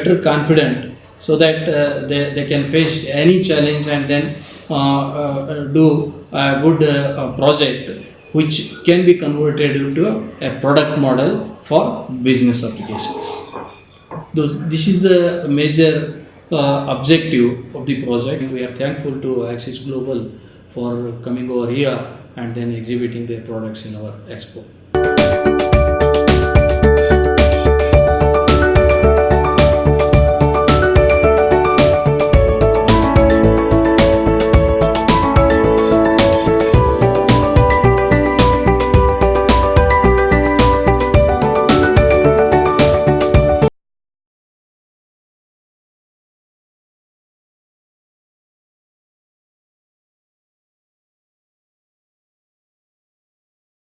better confident, so that they can face any challenge and then do a good project which can be converted into a product model for business applications. This is the major objective of the project. We are thankful to Axis Global for coming over here and then exhibiting their products in our expo.